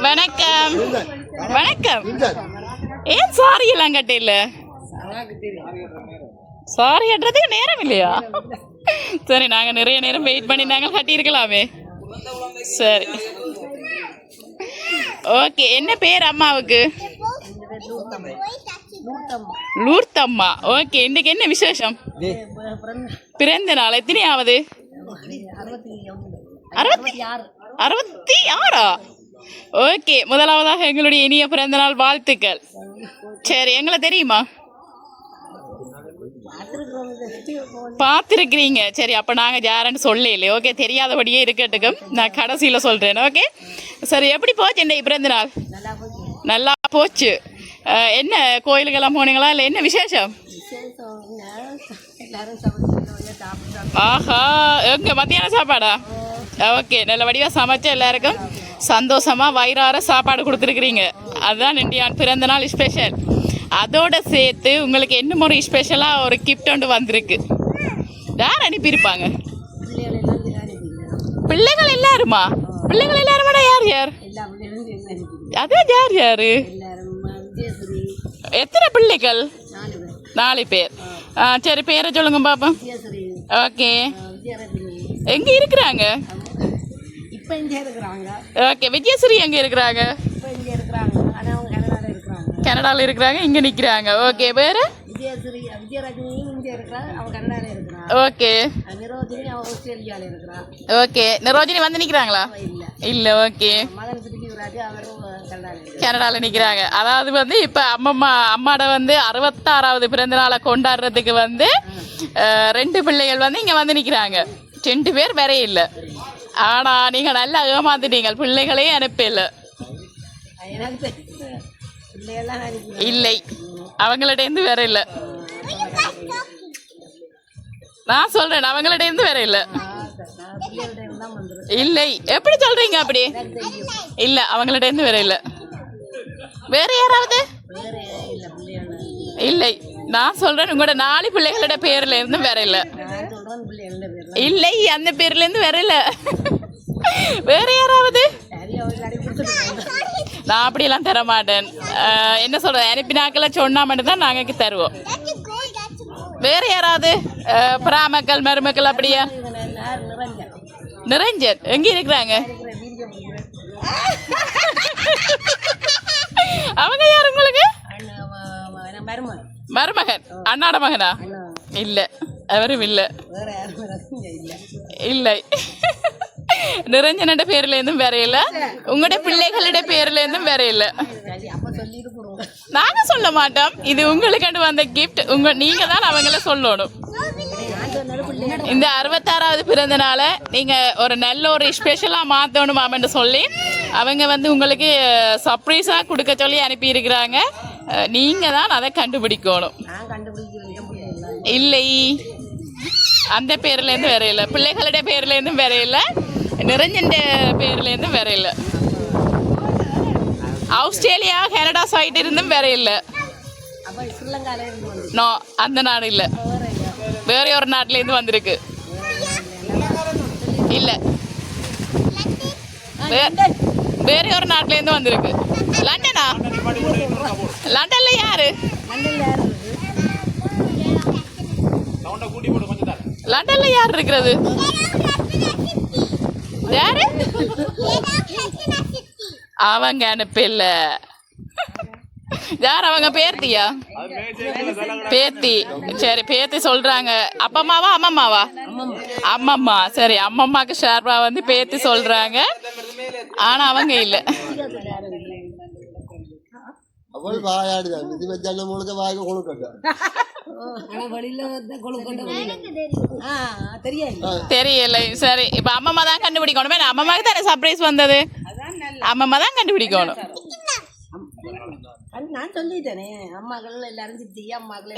வணக்கம் வணக்கம். ஏன் சாரி எல்லாம் கட்டில? சாரி கட்டுறதுக்கு நேரம் இல்லையா? சரி, நாங்க நிறைய நேரம் வெயிட் பண்ணி நாங்கள் கட்டியிருக்கலாமே. சரி, ஓகே. என்ன பேர் அம்மாவுக்கு? லூர்த்தம்மா. ஓகே, இன்னைக்கு என்ன விசேஷம்? பிறந்த நாள். எத்தனையாவது? 66. ஓகே, முதலாவதாக எங்களுடைய இனிய பிறந்த நாள் வாழ்த்துக்கள். சரி, எங்களை தெரியுமா? பார்த்துருக்கிறீங்க. சரி, அப்போ நாங்கள் யாருன்னு சொல்லல. ஓகே, தெரியாதபடியே இருக்கட்டுக்கும், நான் கடைசியில் சொல்கிறேன். ஓகே, சரி. எப்படி போச்சு இன்றைக்கு பிறந்த நாள்? நல்லா போச்சு. என்ன கோயிலுக்கெல்லாம் போனீங்களா, இல்லை என்ன விசேஷம்? ஆஹா, எங்க மத்தியான சாப்பாடா? ஓகே, நல்ல வடிவாக சமைச்ச எல்லாருக்கும் சந்தோஷமாக வயிறார சாப்பாடு கொடுத்துருக்குறீங்க. அதுதான் இந்தியான் பிறந்த நாள் ஸ்பெஷல். அதோடு சேர்த்து உங்களுக்கு என்ன ஒரு ஸ்பெஷலாக ஒரு கிஃப்ட் ஒன்று வந்திருக்கு. யார் அனுப்பியிருப்பாங்க? பிள்ளைகள் எல்லாருமா? பிள்ளைகள் எல்லாருமாடா? யார் யார்? அதான் யார் யார்? எத்தனை பிள்ளைகள்? 4 பேர். சரி, பேரை சொல்லுங்க பாப்போம். ஓகே, எங்கே இருக்கிறாங்க? ஓகே, விஜயஸ்ரீ எங்கே இருக்கிறாங்க? கனடாவில் இருக்கிறாங்க, இங்கே நிற்கிறாங்க. ஓகே, வேறு? Okay okay. நிரோஜினி வந்து நிற்கிறாங்களா? இல்லை. ஓகே, கனடாவில் நிற்கிறாங்க. அதாவது வந்து இப்போ அம்மாட வந்து 66வது பிறந்த நாளை கொண்டாடுறதுக்கு வந்து 2 பிள்ளைகள் வந்து இங்கே வந்து நிற்கிறாங்க. 2 பேர் வேற இல்லை. ஆனால் நீங்கள் நல்லா ஏமாந்துட்டீங்க, பிள்ளைகளே அனுப்பல. இல்லை, அவங்கள்டேருந்து வேற இல்லை. நான் சொல்றேன், அவங்கள்டேருந்து வேற இல்லை. இல்லை, எப்படி சொல்றீங்க அப்படி? இல்லை, அவங்கள்டேருந்து வேற இல்லை. வேற யாராவது? இல்லை, நான் சொல்றேன், உங்களோட 4 பிள்ளைகளோட பேர்ல இருந்து வேற இல்லை. இல்லை, அந்த பேர்ல இருந்து வேற இல்லை. வேற யாராவது? நான் அப்படியெல்லாம் தர மாட்டேன். என்ன சொல்ற, அனுப்பினாக்களை சொன்னா மட்டும்தான் நாங்க தருவோம். வேற யாராவது? பிராமக்கள் மருமக்கள் அப்படியா? நிரஞ்சன் எங்க இருக்கிறாங்க? அவங்க யார் உங்களுக்கு? மருமகன். அண்ணாட மகனா? இல்ல, அவரும் இல்ல. இல்லை, நிரஞ்சனோட பேர்ல இருந்தும் வேற இல்ல, உங்களோட பிள்ளைகளோட பேர்ல இருந்தும் வேற இல்ல. நாங்க சொல்ல மாட்டோம், இது உங்களுக்கு வந்த கிஃப்ட். நீங்க தான் அவங்கள சொல்லணும். இந்த 66வது பிறந்த நாளை நீங்க ஒரு நல்ல ஒரு ஸ்பெஷலா மாத்தணுமான்னு சொல்லி அவங்க வந்து உங்களுக்கு சர்ப்ரைஸா கொடுக்க சொல்லி அனுப்பி இருக்கிறாங்க. நீங்க தான் அதை கண்டுபிடிக்கணும். இல்லை, அந்த பேர்ல இருந்து வேற இல்லை, பிள்ளைகளுடைய பேர்ல இருந்தும் வேற இல்லை, நிரஞ்சன் பேர்ல இருந்தும் வேற இல்லை, ஆஸ்திரேலியா கனடா சைடு இருந்தும் வேற இல்லை. நோ அந்த நாடு இல்லை, வேற ஒரு நாட்டிலேருந்து வந்திருக்கு. இல்லை, வேற ஒரு நாட்டிலேருந்து வந்திருக்கு. லண்டனா? லண்டன்ல யாரு? லண்டன்ல யார் இருக்கிறது? யாரு? அவங்க அனுப்பில்ல. யார் அவங்க? பேத்தியா? பேத்தி. சரி, பேத்தி சொல்றாங்க. அப்பம்மாவா அம்மம்மாவா? அம்மம்மா. சரி, அம்மம்மாக்கு ஷார்பா வந்து பேத்தி சொல்றாங்க, ஆனா அவங்க இல்ல. தெரியல. சரி, இப்ப அம்மம்மா தான் கண்டுபிடிக்கணுமே. அம்மம்மாக்கு தானே சர்ப்ரைஸ் வந்தது, அம்மம்மா தான் கண்டுபிடிக்கணும்.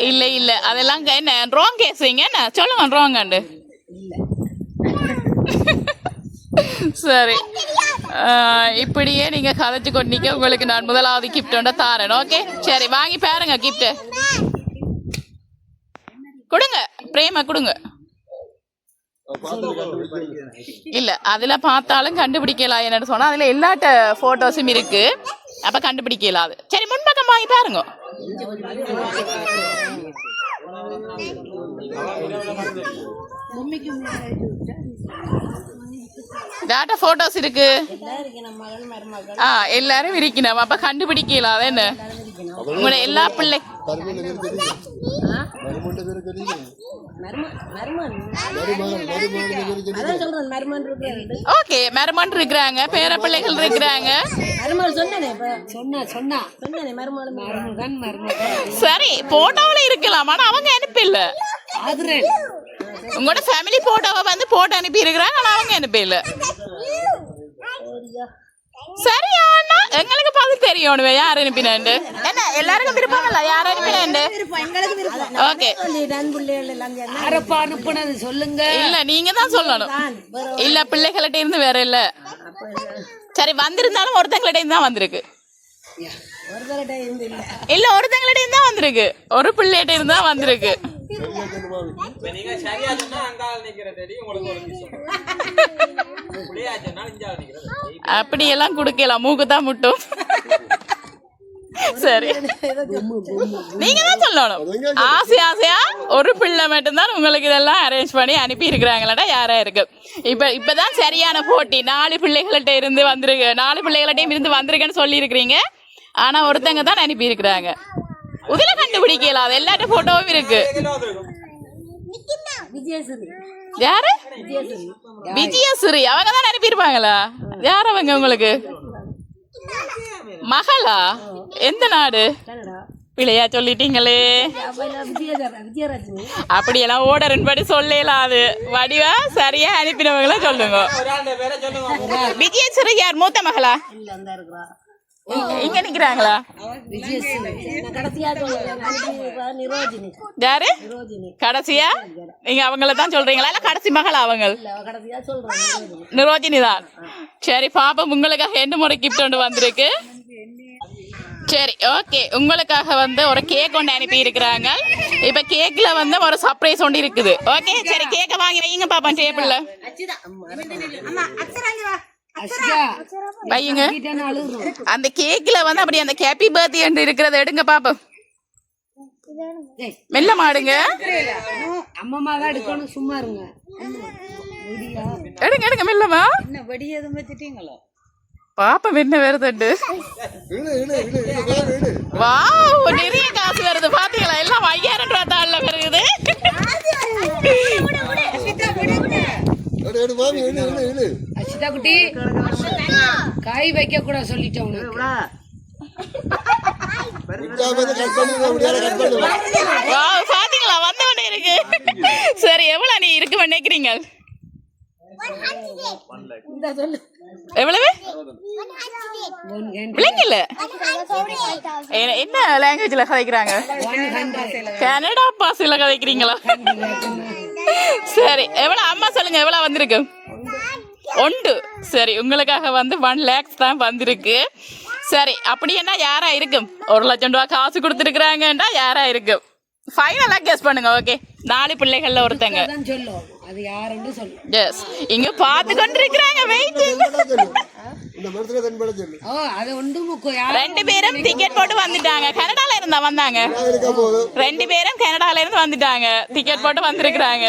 இல்ல இல்ல, அதெல்லாம் என்ன ராங் கேஸிங்க. என்ன சொல்லுங்க ராங் ஆண்டு. சரி, இப்படியே நீங்க கதைச்சு கொண்டீங்க. உங்களுக்கு நான் முதலாவது கிஃப்ட் ஒன்று தாரேன். ஓகே, சரி, வாங்கி பாருங்க. கிஃப்ட் கொடுங்க, பிரேமா கொடுங்க. இல்ல, அதுல பார்த்தாலும் கண்டுபிடிக்கலாம். என்னன்னு சொன்னா அதுல எல்லாட்ட போட்டோஸும் இருக்கு, அப்ப கண்டுபிடிக்கலாம். அது சரி, முன்பக்கம் வாங்கி பாருங்க. டாட்டா போட்டோஸ் இருக்கு. எல்லாரும் இருக்கணும், அப்ப கண்டுபிடிக்கலாம். அது என்ன உங்களோட எல்லா பிள்ளை ஓகே மருமன் இருக்கிறாங்க, பேர பிள்ளைகள் இருக்கிறாங்க. சரி, போட்டோல இருக்கலாம், ஆனா அவங்க அனுப்பில்ல. உங்களோட ஃபேமிலி போட்டோவை வந்து போட்டோ அனுப்பி இருக்கிறாங்க, ஆனா அவங்க அனுப்பில்ல. சரியா? எங்களுக்கு பதில் தெரியணும் யார் அனுப்பினாண்டு. என்ன எல்லாருக்கும் விருப்பம் இல்ல யார் அனுப்பினாண்டு? ஓகே, சொல்லுங்க. இல்ல, நீங்க தான் சொல்லணும். இல்ல, பிள்ளைகள்கிட்ட இருந்து வேற இல்ல. சரி, வந்திருந்தாலும் ஒருத்தங்கள்ட்ட இருந்து தான் வந்திருக்கு. இல்ல, ஒருத்தங்கள்ட்ட இருந்து தான் வந்திருக்கு, ஒரு பிள்ளைகிட்ட இருந்து தான் வந்திருக்கு. அப்படியெல்லாம் குடுக்கலாம், மூக்கு தான் முட்டும். சரி, நீங்க தான் சொல்லணும். ஆசை ஆசையா ஒரு பிள்ளை மட்டும்தான் உங்களுக்கு இதெல்லாம் அரேஞ்ச் பண்ணி அனுப்பி இருக்கிறாங்களா? யாரா இருக்கு? இப்பதான் சரியான போட்டி. 4 பிள்ளைகள்கிட்ட இருந்து வந்திருக்கு, 4 பிள்ளைகள்கிட்டையும் இருந்து வந்திருக்கேன்னு சொல்லி இருக்கிறீங்க, ஆனா ஒருத்தங்க தான் அனுப்பி இருக்கிறாங்க. உதில கண்டுபிடிக்கலாம், அது எல்லாட்ட போட்டோவும் இருக்கு. யாரு? விஜயஸ்ரீ. அவங்க தான் அனுப்பியிருப்பாங்களா? யார் அவங்க உங்களுக்கு? மகளா? எந்த நாடு? பிள்ளையா சொல்லிட்டீங்களே. அப்படியெல்லாம் ஓடரன் படி சொல்லலாம். அது வடிவா சரியா அனுப்பினவங்கள சொல்லுங்க. விஜயஸ்ரீ யார்? மூத்த மகளா? இங்க நிக்கிறாங்களா? யாரு கடைசியா? நீங்க அவங்கள தான் சொல்றீங்களா? இல்ல கடைசி மகள் அவங்க? நிரோஜினி தான். சரி பாப்போம், உங்களுக்காக 2 முறை கிஃப்ட் ஒன்று வந்திருக்கு. சரி, ஓகே, உங்களுக்காக வந்து ஒரு கேக் ஒன்று அனுப்பி இருக்கிறாங்க. இப்ப கேக்ல வந்து ஒரு சர்ப்ரைஸ் ஒன்று இருக்குது. ஓகே, சரி, கேக்க வாங்கி வைங்க பாப்பா டேபிள்ல வையுங்க. அந்த கேக்ல வந்து அப்படி அந்த ஹேப்பி பர்த்டே என்று இருக்கிறத எடுங்க பாப்போம். மெல்ல மாடுங்க, அம்மா தான் எடுக்கணும், சும்மா இருங்க. எடுங்க எடுங்க மெல்லமா. என்ன வெடி எதுவும் வச்சிட்டீங்களா? பாப்பா என்ன வருது? வாவ், நிறைய காசு வருது பாத்தீங்களா? எல்லாம் 5000 ரூபாய் தாள்ல வருது. அச்சிதா குட்டி, காய் வைக்க கூட சொல்லிட்டோம். பாத்தீங்களா வந்தவனே இருக்கு. சரி, எவ்வளவு நீ இருக்கு நினைக்கிறீங்க? எவ்வளவு விளங்கல? என்ன லாங்குவேஜ்ல கதைக்கிறாங்க? கனடா பாஷையில கதைக்கிறீங்களா? சரி, எவ்வளவு அம்மா சொல்லுங்க, எவ்வளவு வந்திருக்கு? 1. சரி, உங்களுக்காக வந்து 1 lakhs தான் வந்திருக்கு. சரி, அப்படி என்ன யாரா இருக்கும்? 1 லட்சம் ரூபா காசு கொடுத்துருக்குறாங்கன்றா யாரா இருக்கும்? ஃபைனலா கெஸ் பண்ணுங்க. ஓகே, 4 பிள்ளைகள்ல ஒருத்தங்க. அது யாருன்னு சொல்லு. எஸ், இங்க பார்த்து கொண்டிருக்கிறாங்க. வெயிட். ஓ, அது ஒன்று ரெண்டு பேரும் டிக்கெட் போட்டு வந்துட்டாங்க. கனடால இருந்தா வந்தாங்க. 2 பேரும் கனடால இருந்து வந்துட்டாங்க. டிக்கெட் போட்டு வந்திருக்கிறாங்க.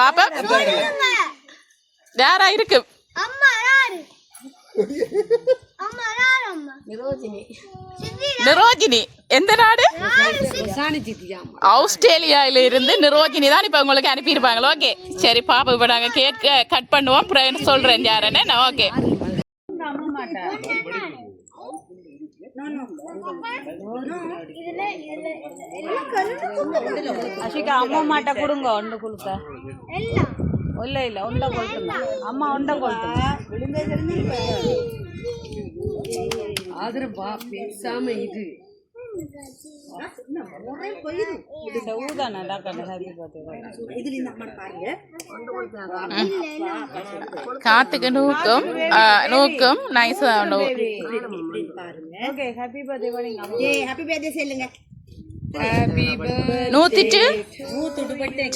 பாப்பா யாரா இருக்கு? நிரோஜினி. எந்த நாடு? ஆஸ்திரேலியாவில இருந்து நிரோஜினி தான் இப்ப உங்களுக்கு அனுப்பியிருப்பாங்களா? ஓகே சரி பாப்பா, இப்ப நாங்க கேட்க கட் பண்ணுவோம். அப்புறம் சொல்றேன் யாருன்னு. ஓகே, அஷிகா அம்மா மாட்ட கொடுங்க. ஒன்று கொடுத்த இல்ல இல்ல உண்ட கொளுத்துங்க. அம்மா உண்ட கொளுத்துங்க. ஆதரவா பேசாம இது காத்துக்கு நூக்கும் நூக்கும் நைஸ்.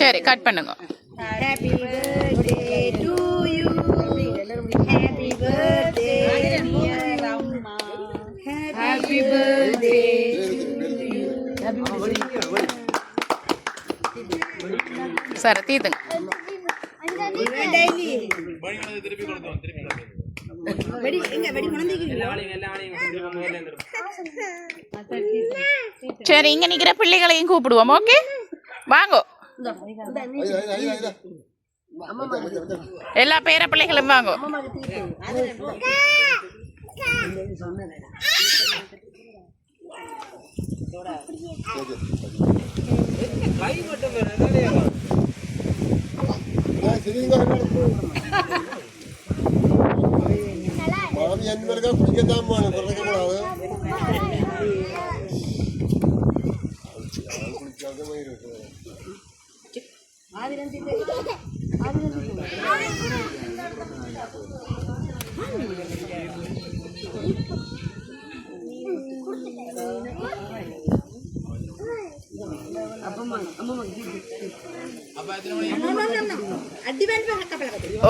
சரி கட் பண்ணுங்க. Happy birthday to you. Happy birthday dear Amma. Happy birthday to you. சரி தீதுங்க. சரி, இங்க நிக்கிற பிள்ளைகளையும் கூப்பிடுவோம். ஓகே வாங்கோ. எல்லா பேர பிள்ளைகளும் வாங்கோ.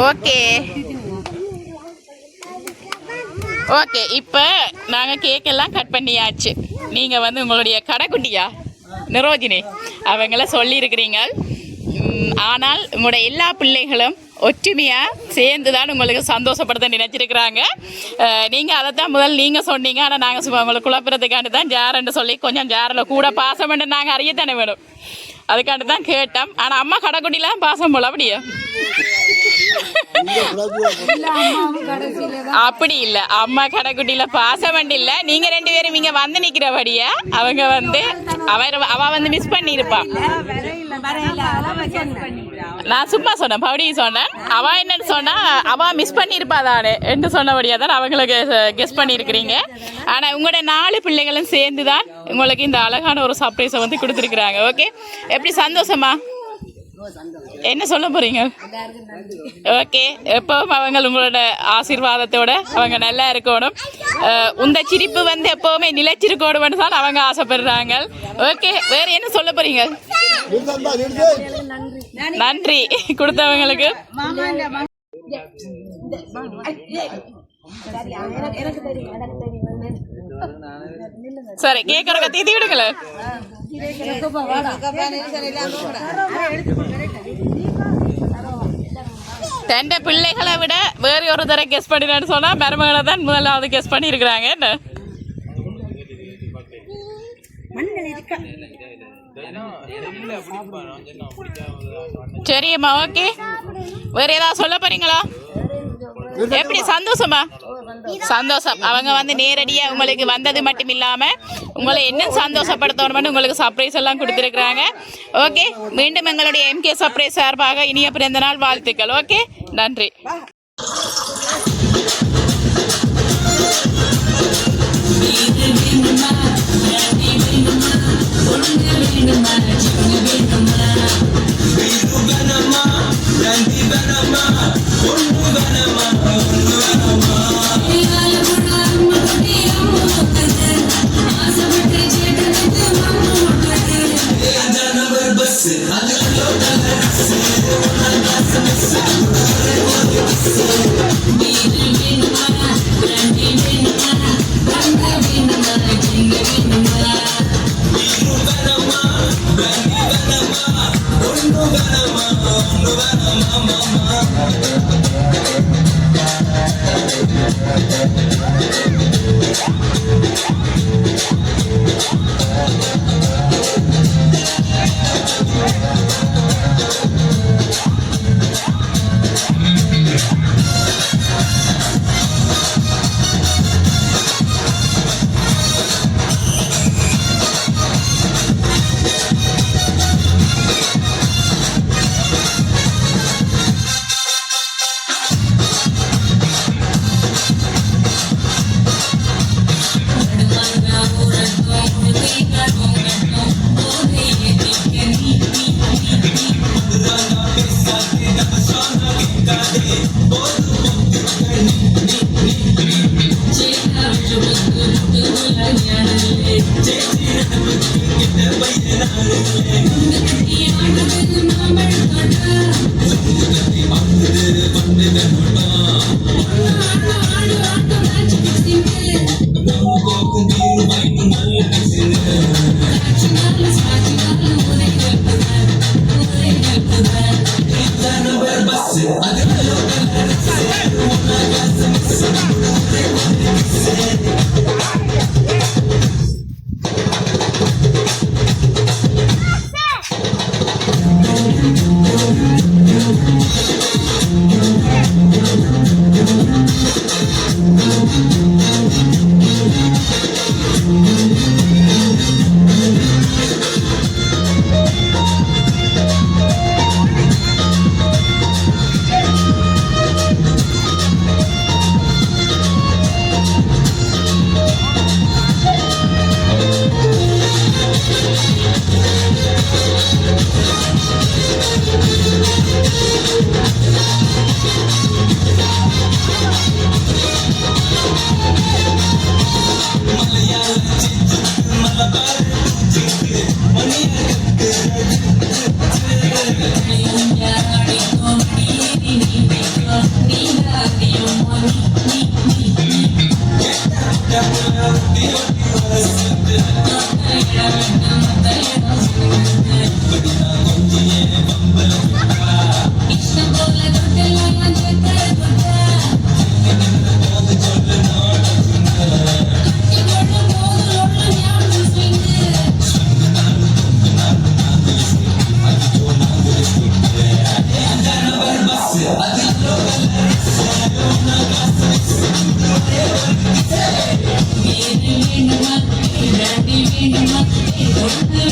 ஓகே ஓகே, இப்போ நாங்கள் கேக் எல்லாம் கட் பண்ணியாச்சு. நீங்கள் வந்து உங்களுடைய கடைக்குட்டியா நிரோஜினி அவங்கள சொல்லியிருக்கிறீங்க. ஆனால் உங்களோட எல்லா பிள்ளைகளும் ஒற்றுமையாக சேர்ந்து தான் உங்களுக்கு சந்தோஷப்படுத்த நினைச்சிருக்கிறாங்க. நீங்கள் அதை தான் முதல் நீங்கள் சொன்னீங்க. ஆனால் நாங்கள் சும்மா உங்களை குழப்பறதுக்காண்டு தான் ஜாரன்னு சொல்லி கொஞ்சம் ஜாரில் கூட பாசம்னு நாங்கள் அறியத்தானே வேணும். அதுக்காண்டு தான் கேட்டோம். ஆனால் அம்மா கடைக்குட்டிலாம் பாசம் போல அப்படியே அப்படி இல்ல. அம்மா கடைக்குட்டியில பாசம் இல்ல. நீங்க 2 பேரும் இங்க வந்து நிக்கிறபடியா அவங்க வந்து அவ வந்து மிஸ் பண்ணி இருப்பான். நான் சும்மா சொன்னேன், பவுடி சொன்னேன். அவ என்னன்னு சொன்னா அவ மிஸ் பண்ணி இருப்பா தானே என்று சொன்னபடியா தான் அவங்களுக்கு கெஸ் பண்ணி இருக்கிறீங்க. ஆனா உங்களோட 4 பிள்ளைகளும் சேர்ந்துதான் உங்களுக்கு இந்த அழகான ஒரு சர்ப்ரைஸை வந்து கொடுத்துருக்குறாங்க. ஓகே, எப்படி சந்தோஷமா? என்ன சொல்ல போறீங்க? ஓகே, எப்பவும் அவங்க உங்களோட ஆசீர்வாதத்தோட அவங்க நல்லா இருக்கணும். இந்த சிரிப்பு வந்து எப்பவுமே நிலைச்சிருக்கணும்னு தான் அவங்க ஆசைப்படுறாங்க. ஓகே, வேற என்ன சொல்ல போறீங்க? நன்றி கொடுத்தவங்களுக்கு. சரி, கேட்கறக்க தீதி விடுங்களேன். தண்ட பிள்ளைகளை விட வேற ஒரு தடவை கெஸ் பண்ணினு சொன்னா மருமகளை தான் முதலாவது கெஸ் பண்ணி இருக்கிறாங்க. என்ன சரியம்மா, ஓகே. வேற ஏதாவது சொல்ல போறீங்களா? எப்படி சந்தோஷமா? சந்தோஷம். அவங்க வந்து நேரடியா உங்களுக்கு வந்தது மட்டும் இல்லாம உங்களை என்ன சந்தோஷப்படுத்தணும்னு உங்களுக்கு சர்ப்ரைஸ் எல்லாம் கொடுத்துருக்குறாங்க. ஓகே, மீண்டும் எங்களுடைய MK சர்ப்ரைஸ் சார்பாக இனிய பிறந்த நாள் வாழ்த்துக்கள். ஓகே, நன்றி. Nandi Banama, Undu Banama, Undu Banama.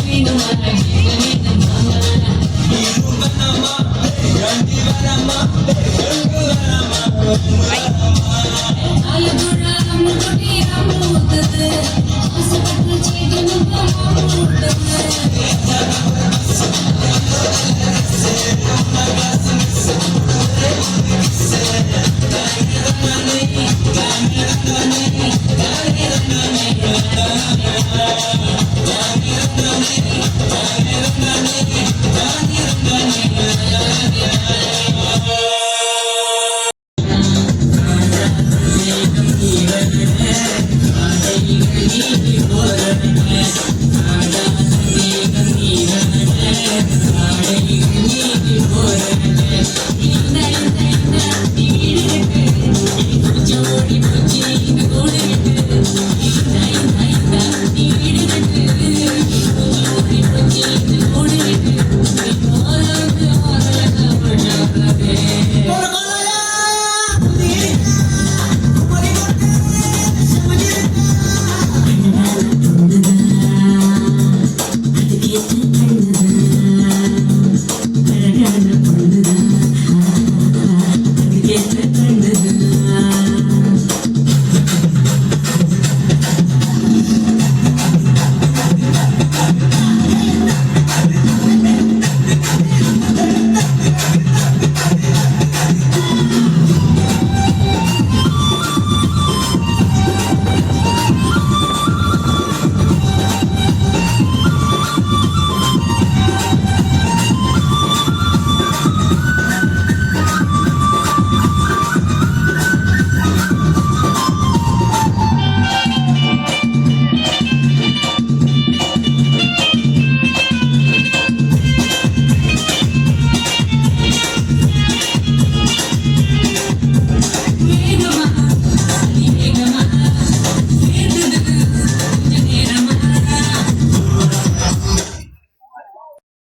வேணுமா